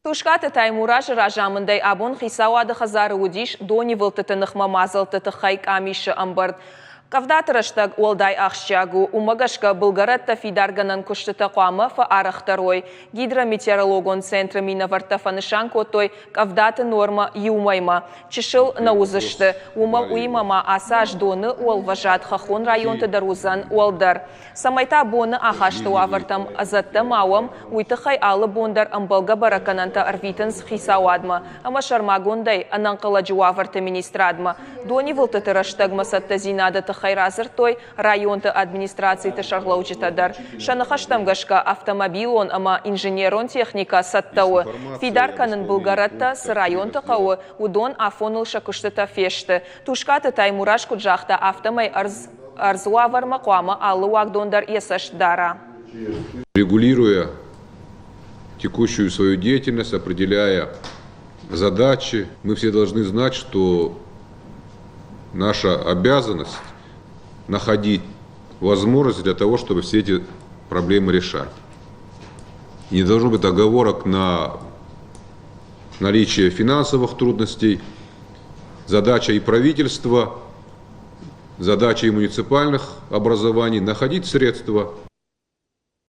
Тушкаты таймураж ражамындай абон хисауады хазары удиш дони вылтытынық мамазылтыты хайк амиші амбард. Кавдатырыштаг олдай ақшагу, умагашка Булгаретта фидарганан куштыта қуамы фа арахтарой. Гидрометеорологон центры минаварта фанышан котой кавдаты норма юмайма. Чешыл наузышты. Ума уимама асаж доны ол важат хахон районты дарузан олдар. Самайта боны ахашты уавартам азатты мауам уйтыхай алы бондар амбалга баракананта арвитынс хисауадма. Ама шармагондай ананқыла жуаварты министрадма. Дони вылтытырыштаг масатта зинады хайразыр той районты администрации тышарлаучытадар. Шанахаштамгашка автомобилон ама инженерон техника саттауы. Фидарканын Булгаратта с районты қауы удон афоныл шакуштыта фешті. Тушкаты таймураш куджахта автомай арзуавар мақуама аллы уагдондар есаштдара. Регулируя текущую свою деятельность, определяя задачи, мы все должны знать, что наша обязанность находить возможность для того, чтобы все эти проблемы решать. И не должно быть оговорок на наличие финансовых трудностей. Задача и правительства, задача и муниципальных образований — находить средства